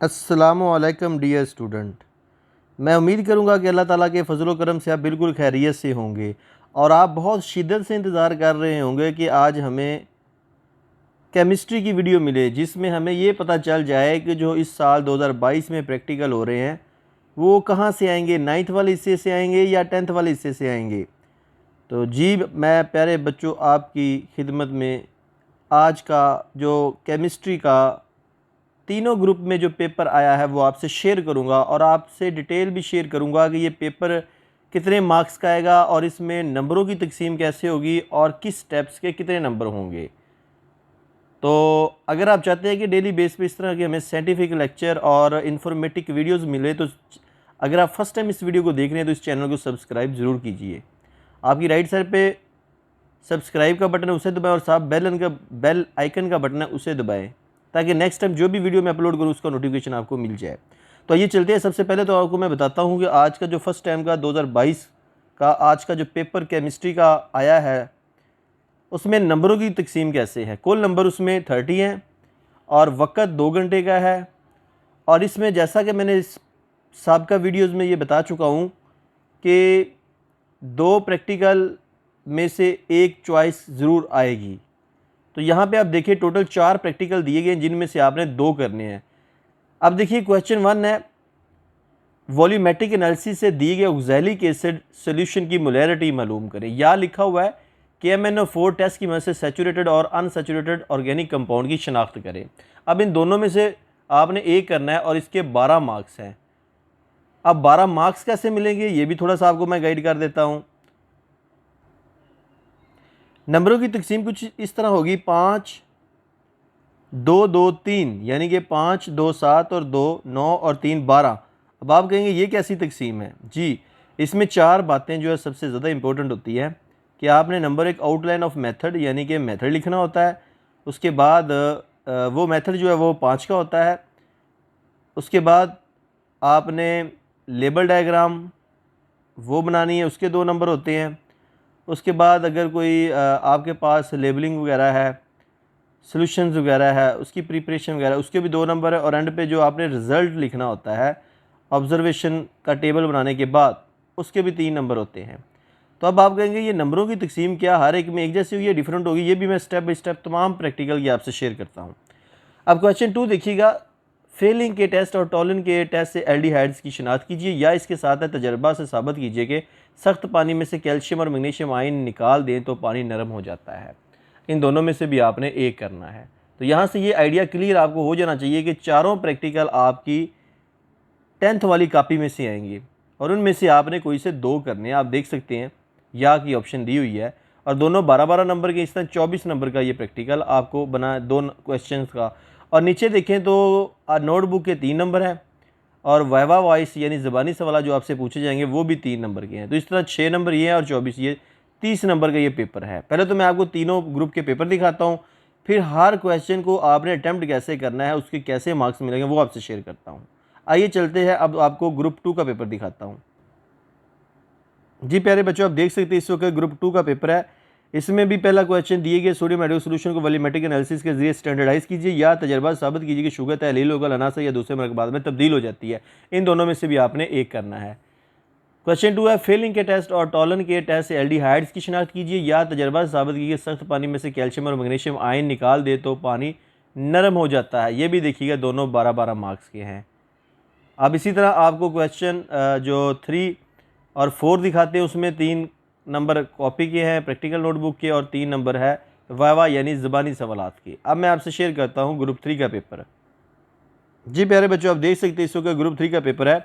अस्सलामुअलैकुम dear student. मैं उम्मीद करूंगा कि अल्लाह ताला के फजल करम से आप बिल्कुल खैरियत से होंगे और आप बहुत शिद्दत से इंतज़ार कर रहे होंगे कि आज हमें केमिस्ट्री की वीडियो मिले जिसमें हमें ये पता चल जाए कि जो इस साल 2022 में प्रैक्टिकल हो रहे हैं वो कहाँ से आएंगे, 9th वाले हिस्से से आएंगे या 10th वाले हिस्से से आएंगे। तो जी मैं प्यारे बच्चों आपकी खिदमत में आज का जो केमिस्ट्री का तीनों ग्रुप में जो पेपर आया है वो आपसे शेयर करूंगा और आपसे डिटेल भी शेयर करूंगा कि ये पेपर कितने मार्क्स का आएगा और इसमें नंबरों की तकसीम कैसे होगी और किस स्टेप्स के कितने नंबर होंगे। तो अगर आप चाहते हैं कि डेली बेस पे इस तरह के हमें साइंटिफिक लेक्चर और इन्फॉर्मेटिव वीडियोस मिले तो अगर आप फर्स्ट टाइम इस वीडियो को देख रहे हैं तो इस चैनल को सब्सक्राइब ज़रूर कीजिए। आपकी राइट साइड पे सब्सक्राइब का बटन है उसे दबाएं और साथ बेल आइकन का बटन है उसे दबाएं ताकि नेक्स्ट टाइम जो भी वीडियो मैं अपलोड करूँ उसका नोटिफिकेशन आपको मिल जाए। तो ये चलते हैं, सबसे पहले तो आपको मैं बताता हूँ कि आज का जो फर्स्ट टाइम का 2022 का आज का जो पेपर केमिस्ट्री का आया है उसमें नंबरों की तकसीम कैसे है। कुल नंबर उसमें 30 हैं और वक़्त 2 घंटे का है। और इसमें जैसा कि मैंने इस साबिक़ा वीडियोज़ में ये बता चुका हूँ कि 2 प्रैक्टिकल में से एक चॉइस ज़रूर आएगी। तो यहाँ पे आप देखिए टोटल 4 प्रैक्टिकल दिए गए हैं जिनमें से आपने 2 करने हैं। अब देखिए क्वेश्चन 1 है, वॉल्यूमेट्रिक एनालिसिस से दिए गए ऑक्सैलिक एसिड सॉल्यूशन की मोलैरिटी मालूम करें। या लिखा हुआ है कि MnO4 टेस्ट की मदद से सैचुरेटेड और अनसैचुरेटेड ऑर्गेनिक कंपाउंड की शनाख्त करें। अब इन दोनों में से आपने एक करना है और इसके 12 मार्क्स हैं। अब 12 मार्क्स कैसे मिलेंगे ये भी थोड़ा सा आपको मैं गाइड कर देता हूँ। नंबरों की तकसीम कुछ इस तरह होगी, 5 2 2 3 यानी कि 5 2 7 और 2 9 और 3 12। अब आप कहेंगे ये कैसी तकसीम है जी। इसमें 4 बातें जो है सबसे ज़्यादा इंपॉर्टेंट होती है कि आपने नंबर एक आउटलाइन ऑफ मेथड यानी कि मेथड लिखना होता है। उसके बाद वो मेथड जो है वो 5 का होता है। उसके बाद आपने लेबल डायग्राम वो बनानी है, उसके 2 नंबर होते हैं। उसके बाद अगर कोई आपके पास लेबलिंग वगैरह है, सॉल्यूशंस वगैरह है, उसकी प्रिपरेशन वगैरह, उसके भी 2 नंबर है। और एंड पे जो आपने रिज़ल्ट लिखना होता है ऑब्जर्वेशन का टेबल बनाने के बाद, उसके भी 3 नंबर होते हैं। तो अब आप कहेंगे ये नंबरों की तकसीम क्या हर एक में एक जैसी हुई है, डिफरेंट होगी? ये भी मैं स्टेप बाय स्टेप तमाम प्रैक्टिकल की आपसे शेयर करता हूँ। अब क्वेश्चन 2 देखिएगा, फेलिंग के टेस्ट और टॉलन के टेस्ट से एल्डिहाइड्स की शिनाख्त कीजिए या इसके साथ है तजर्बा से साबित कीजिए कि सख्त पानी में से कैल्शियम और मैग्नीशियम आयन निकाल दें तो पानी नरम हो जाता है। इन दोनों में से भी आपने एक करना है। तो यहाँ से ये आइडिया क्लियर आपको हो जाना चाहिए कि चारों प्रैक्टिकल आपकी 10th वाली कॉपी में से आएंगी और उनमें से आपने कोई से 2 करने हैं। आप देख सकते हैं या की ऑप्शन दी हुई है और दोनों 12-12 नंबर के, इस तरह 24 नंबर का ये प्रैक्टिकल आपको बना 2 क्वेश्चन का। और नीचे देखें तो नोटबुक के 3 नंबर हैं और वाइवा वॉइस यानी ज़बानी सवाल जो आपसे पूछे जाएंगे वो भी 3 नंबर के हैं। तो इस तरह 6 नंबर ये हैं और 24 ये 30 नंबर का ये पेपर है। पहले तो मैं आपको तीनों ग्रुप के पेपर दिखाता हूँ, फिर हर क्वेश्चन को आपने अटैम्प्ट कैसे करना है, उसके कैसे मार्क्स मिलेंगे वो आपसे शेयर करता हूँ। आइए चलते हैं, अब आपको ग्रुप 2 का पेपर दिखाता हूँ। जी प्यारे बच्चों, आप देख सकते हैं इस वक्त ग्रुप 2 का पेपर है। इसमें भी पहला क्वेश्चन दिए गए सोडियम हाइड्रोक्साइड सॉल्यूशन को वॉल्यूमेट्रिक एनालिसिस के जरिए स्टैंडर्डाइज कीजिए या तजर्बा साबित कीजिए कि शुगर तहलील होकर अनासर या दूसरे मरकबात में तब्दील हो जाती है। इन दोनों में से भी आपने एक करना है। क्वेश्चन 2 है, फेलिंग के टेस्ट और टॉलन के टेस्ट से एल्डिहाइड्स की शिनाख्त कीजिए या तजर्बा साबित कीजिए सख्त पानी में से कैल्शियम और मैग्नीशियम आयन निकाल दे तो पानी नरम हो जाता है। ये भी देखिएगा दोनों 12-12 मार्क्स के हैं। अब इसी तरह आपको क्वेश्चन जो 3 और 4 दिखाते हैं उसमें 3 नंबर कॉपी के हैं प्रैक्टिकल नोटबुक के और 3 नंबर है वाइवा यानी ज़बानी सवालात के। अब मैं आपसे शेयर करता हूँ ग्रुप 3 का पेपर। जी प्यारे बच्चों, आप देख सकते हैं इस वक्त ग्रुप 3 का पेपर है।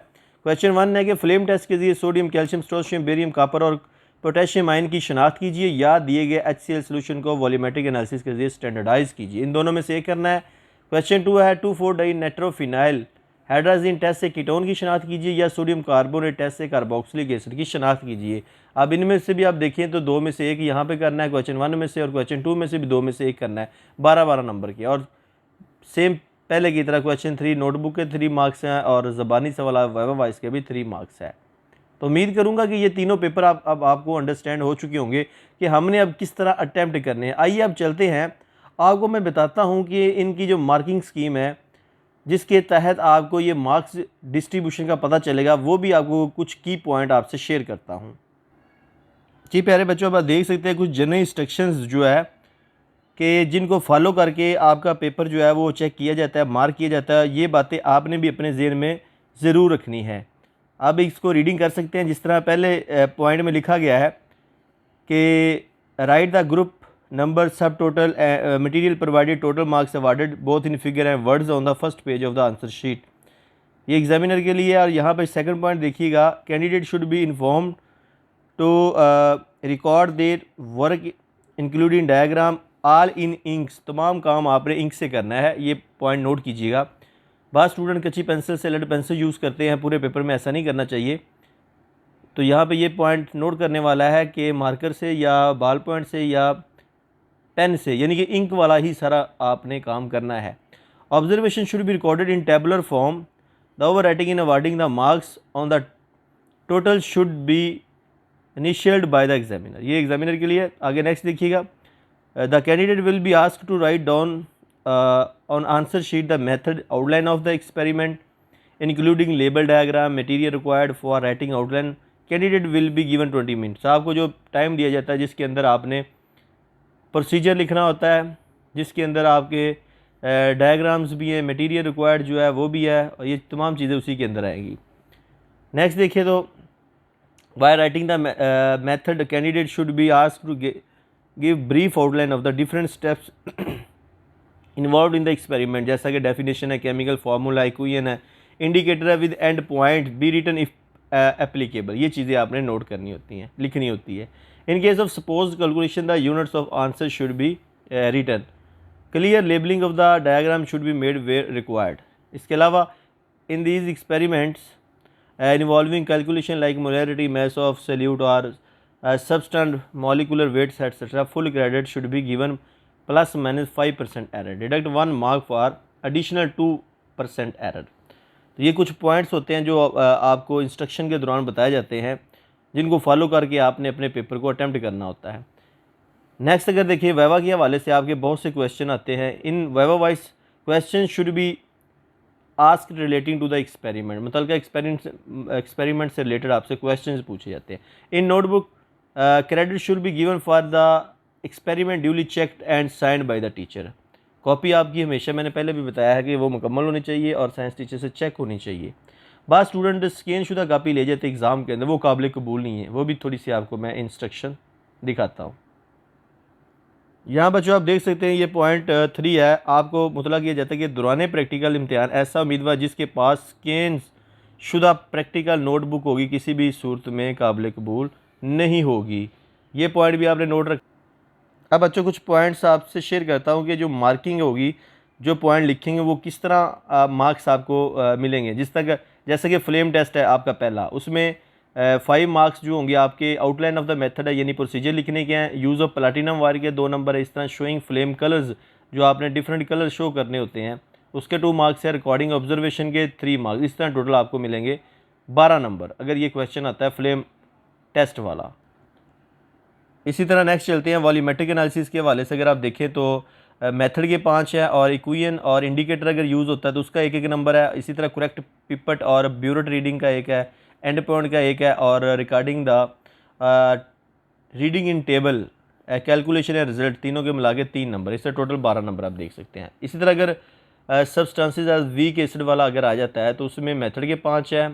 क्वेश्चन 1 है कि फ्लेम टेस्ट के जरिए sodium, calcium, potassium, barium, copper और पोटेशियम आयन की शनाख्त कीजिए या दिए गए HCl सोल्यूशन को वॉल्यूमेट्रिक एनालिसिस के जरिए स्टैंडर्डाइज कीजिए। इन दोनों में से एक करना है। क्वेश्चन 2 है, 2,4-डाइनाइट्रोफिनाइल हाइड्राजीन टेस्ट से कीटोन की शनाख्त कीजिए या सोडियम कार्बोनेट टेस्ट से कार्बोक्सिलिक एसिड की शनाख्त कीजिए। अब इनमें से भी आप देखें तो 2 में से एक यहाँ पे करना है क्वेश्चन 1 में से, और क्वेश्चन 2 में से भी 2 में से एक करना है। 12-12 नंबर के और सेम पहले की तरह क्वेश्चन 3 नोटबुक के 3 मार्क्स हैं और ज़बानी सवाल वाइवा वॉइस के भी 3 मार्क्स है। तो उम्मीद करूँगा कि ये तीनों पेपर अब आपको अंडरस्टैंड हो चुके होंगे कि हमने अब किस तरह अटैम्प्ट करने हैं। आइए अब चलते हैं, आपको मैं बताता हूँ कि इनकी जो मार्किंग स्कीम है जिसके तहत आपको ये मार्क्स डिस्ट्रीब्यूशन का पता चलेगा, वो भी आपको कुछ की पॉइंट आपसे शेयर करता हूँ। जी प्यारे बच्चों, आप देख सकते हैं कुछ जनरल इंस्ट्रक्शंस जो है कि जिनको फॉलो करके आपका पेपर जो है वो चेक किया जाता है, मार्क किया जाता है। ये बातें आपने भी अपने ज़हन में ज़रूर रखनी है। आप इसको रीडिंग कर सकते हैं। जिस तरह पहले पॉइंट में लिखा गया है कि राइट द ग्रुप नंबर सब total material provided total marks awarded both in figure and words on the first page of the answer sheet. ये एग्जामिनर के लिए। और यहाँ पर सेकंड पॉइंट देखिएगा, candidate should be informed to record their work including diagram all in inks. तमाम काम आपने इंक से करना है, ये पॉइंट नोट कीजिएगा। बाद स्टूडेंट कच्ची पेंसिल से लेड पेंसिल यूज़ करते हैं, पूरे पेपर में ऐसा नहीं करना चाहिए। तो यहाँ पे ये पॉइंट नोट करने वाला है कि मार्कर से या बॉल पॉइंट से या पेन से, यानी कि इंक वाला ही सारा आपने काम करना है। Observation should be recorded in tabular form. The overwriting in awarding the marks on the total should be initialled by the examiner. ये एग्जामिनर के लिए। आगे नेक्स्ट देखिएगा, the candidate will be asked to write down on answer sheet the method outline of the experiment including label diagram material required for writing outline. Candidate will be given 20 minutes. आपको जो time दिया जाता है जिसके अंदर आपने procedure लिखना होता है, जिसके अंदर आपके डायग्राम्स भी हैं, मटेरियल रिक्वायर्ड जो है वो भी है, और ये तमाम चीज़ें उसी के अंदर आएंगी। नेक्स्ट देखिए, तो while writing the method candidate should be asked to give brief outline of the different steps involve in the experiment. जैसा कि डेफिनेशन है, केमिकल फार्मूला, इक्वेशन है, इंडिकेटर है with end point, be written if applicable. ये चीज़ें आपने note करनी होती हैं, लिखनी होती है। In case of suppose calculation the units of answer should be written. Clear labelling of the diagram should be made where required. इसके अलावा in these experiments involving calculation like molarity, mass of solute or substance, molecular weights etc. full credit should be given plus minus 5% error. Deduct 1 mark for additional 2% error. तो ये कुछ points होते हैं जो आपको instruction के दौरान बताए जाते हैं, जिनको फॉलो करके आपने अपने पेपर को अटैम्प्ट करना होता है। नेक्स्ट अगर देखिए, वाइवा के हवाले से आपके बहुत से क्वेश्चन आते हैं। In viva wise question should be ask relating to the experiment. मतलब एक्सपेरिमेंट से रिलेटेड आपसे क्वेश्चंस पूछे जाते हैं। In notebook credit should be given for the experiment duly checked and signed by the teacher. Copy आपकी हमेशा, मैंने पहले भी बताया है कि वो मुकम्मल होनी चाहिए और साइंस टीचर से चेक होनी चाहिए। बाद स्टूडेंट स्कैन शुदा कापी ले जाते एग्ज़ाम के अंदर, वो काबिल कबूल नहीं है। वो भी थोड़ी सी आपको मैं इंस्ट्रक्शन दिखाता हूँ। यहाँ बच्चों आप देख सकते हैं, ये पॉइंट 3 है। आपको मुतला किया जाता है कि दौरान प्रैक्टिकल इम्तिहान ऐसा उम्मीदवार जिसके पास स्कैन शुदा प्रैक्टिकल नोटबुक होगी किसी भी सूरत में काबिल कबूल नहीं होगी। ये पॉइंट भी आपने नोट रख। अब बच्चों कुछ पॉइंट्स आपसे शेयर करता हूँ कि जो मार्किंग होगी, जो पॉइंट लिखेंगे वो किस तरह मार्क्स आपको मिलेंगे। जिस तरह जैसे कि फ्लेम टेस्ट है आपका पहला, उसमें 5 मार्क्स जो होंगे आपके आउटलाइन ऑफ द मेथड है, यानी प्रोसीजर लिखने के हैं। यूज़ ऑफ प्लैटिनम वायर के 2 नंबर है। इस तरह शोइंग फ्लेम कलर्स, जो आपने डिफरेंट कलर शो करने होते हैं, उसके 2 मार्क्स है। रिकॉर्डिंग ऑब्जर्वेशन के 3 मार्क्स। इस तरह टोटल आपको मिलेंगे 12 नंबर अगर ये क्वेश्चन आता है फ्लेम टेस्ट वाला। इसी तरह नेक्स्ट चलते हैं वॉल्यूमेट्रिक एनालिसिस के हवाले से। अगर आप देखें तो मेथड के 5 है, और इक्वेशन और इंडिकेटर अगर यूज़ होता है तो उसका 1-1 नंबर है। इसी तरह करेक्ट पिपट और ब्यूरेट रीडिंग का 1 है, एंड पॉइंट का 1 है, और recording the reading in table calculation या रिजल्ट, तीनों के मिला के 3 नंबर। इससे टोटल 12 नंबर आप देख सकते हैं। इसी तरह अगर सब्सटेंसेस एज वीक एसिड वाला अगर आ जाता है तो उसमें मेथड के 5 है,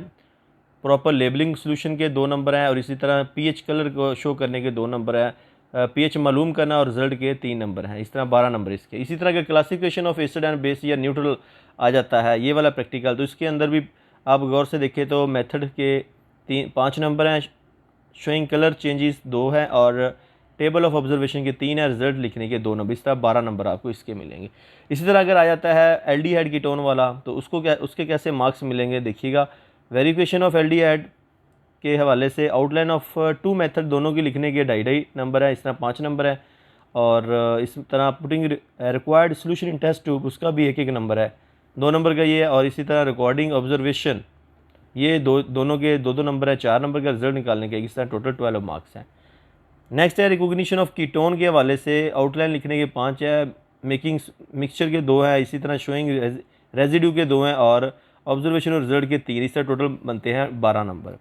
प्रॉपर लेबलिंग सोल्यूशन के 2 नंबर हैं, और इसी तरह पीएच कलर को शो करने के 2 नंबर है, पीएच मालूम करना और रिजल्ट के 3 नंबर हैं। इस तरह 12 नंबर इसके। इसी तरह का classification of acid and base या न्यूट्रल आ जाता है, ये वाला प्रैक्टिकल, तो इसके अंदर भी आप गौर से देखें तो मेथड के 5 नंबर हैं, शोइंग कलर चेंजेस 2 हैं, और टेबल ऑफ ऑब्जर्वेशन के 3 है, रिजल्ट लिखने के 2 नंबर। इस तरह 12 नंबर आपको इसके मिलेंगे। इसी तरह अगर आ जाता है एल्डिहाइड कीटोन वाला, तो उसके कैसे मार्क्स मिलेंगे देखिएगा। वेरिफिकेशन ऑफ एल्डिहाइड के हवाले से आउटलाइन ऑफ 2 मेथड दोनों की लिखने के 2.5 नंबर है। इस तरह 5 नंबर है, और इस तरह putting required solution in test tube, उसका भी 1-1 नंबर है, 2 नंबर का ये है। और इसी तरह रिकॉर्डिंग ऑब्जर्वेशन, ये दोनों के 2-2 नंबर है, 4 नंबर का रिजल्ट निकालने के। इस तरह टोटल 12 मार्क्स हैं। नेक्स्ट है रिकॉग्निशन ऑफ कीटोन के हवाले से, आउटलाइन लिखने के 5 है, मेकिंग मिक्सचर के 2 है। इसी तरह शोइंग रेजिड्यू के 2 हैं और ऑब्जर्वेशन और रिजल्ट के 3, इस तरह टोटल बनते हैं 12 नंबर।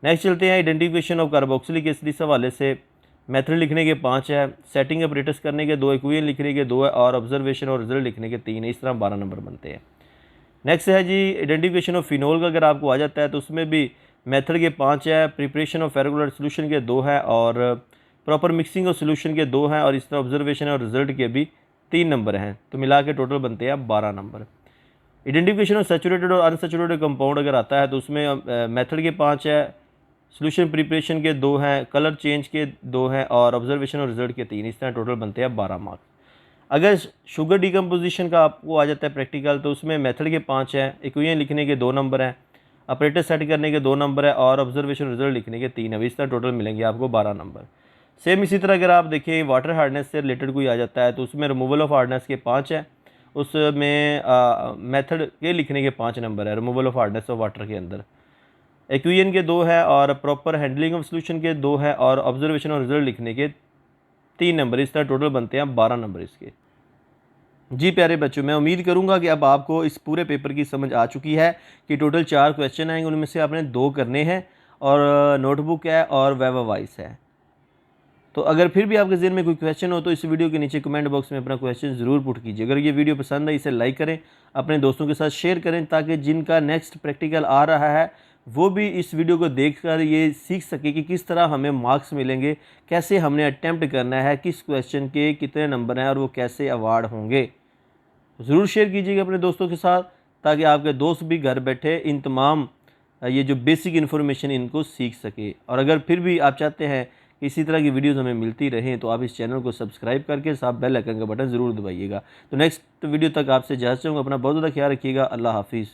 नेक्स्ट चलते हैं आइडेंटिफिकेशन ऑफ कार्बोक्सिलिक एसिड, इस हवाले से मेथड लिखने के 5 है, सेटिंग ऑपरेटर्स करने के 2, इक्वेशन लिखने के 2 है और ऑब्जर्वेशन और रिजल्ट लिखने के 3 है, इस तरह 12 नंबर बनते हैं। नेक्स्ट है जी आइडेंटिफिकेशन ऑफ फिनोल का, अगर आपको आ जाता है तो उसमें भी मेथड के 5 है, प्रिपरेशन ऑफ फेरोक्लोराइड सोल्यूशन के 2 है और प्रॉपर मिक्सिंग ऑफ सोल्यूशन के 2 हैं और इस तरह ऑब्जर्वेशन और रिजल्ट के भी 3 नंबर हैं, तो मिला के टोटल बनते हैं 12 नंबर। आइडेंटिफिकेशन ऑफ सैचुरेटेड और अनसैचुरेटेड कंपाउंड अगर आता है तो उसमें मेथड के 5 है, सोल्यूशन प्रिपरेशन के 2 हैं, कलर चेंज के 2 हैं और ऑब्जर्वेशन और रिजल्ट के 3, इस तरह टोटल बनते हैं 12 मार्क्स। अगर शुगर डिकम्पोजिशन का आपको आ जाता है प्रैक्टिकल तो उसमें मेथड के 5 हैं, इक्वेशन लिखने के 2 नंबर हैं, ऑपरेटर सेट करने के 2 नंबर है और ऑब्जर्वेशन रिजल्ट लिखने के 3 है, इस तरह टोटल मिलेंगे आपको 12 नंबर। सेम इसी तरह अगर आप देखिए वाटर हार्डनेस से रिलेटेड कोई आ जाता है तो उसमें रिमूवल ऑफ हार्डनेस के 5 हैं, उसमें मेथड के लिखने के 5 नंबर है, removal of hardness of water के अंदर इक्वेशन के 2 है और प्रॉपर हैंडलिंग ऑफ सोल्यूशन के 2 है और ऑब्जर्वेशन और रिजल्ट लिखने के 3 नंबर, इस तरह टोटल बनते हैं 12 नंबर इसके। जी प्यारे बच्चों, मैं उम्मीद करूंगा कि अब आपको इस पूरे पेपर की समझ आ चुकी है कि टोटल 4 क्वेश्चन आएंगे, उनमें से आपने 2 करने हैं और नोटबुक है और वेब वॉइस है। तो अगर फिर भी आपके ज़हन में कोई क्वेश्चन हो तो इस वीडियो के नीचे कमेंट बॉक्स में अपना क्वेश्चन ज़रूर पुट कीजिए। अगर ये वीडियो पसंद है इसे लाइक करें, अपने दोस्तों के साथ शेयर करें ताकि जिनका नेक्स्ट प्रैक्टिकल आ रहा है वो भी इस वीडियो को देखकर ये सीख सके कि किस तरह हमें मार्क्स मिलेंगे, कैसे हमने अटैम्प्ट करना है, किस क्वेश्चन के कितने नंबर हैं और वो कैसे अवार्ड होंगे। ज़रूर शेयर कीजिएगा अपने दोस्तों के साथ ताकि आपके दोस्त भी घर बैठे इन तमाम ये जो बेसिक इन्फॉर्मेशन इनको सीख सके। और अगर फिर भी आप चाहते हैं कि इसी तरह की वीडियोस हमें मिलती रहें तो आप इस चैनल को सब्सक्राइब करके साथ बेल आइकन का बटन ज़रूर दबाइएगा। तो नेक्स्ट वीडियो तक आपसे इजाज़त चाहूँगा, अपना बहुत ज़्यादा ख्याल रखिएगा। अल्लाह हाफिज़।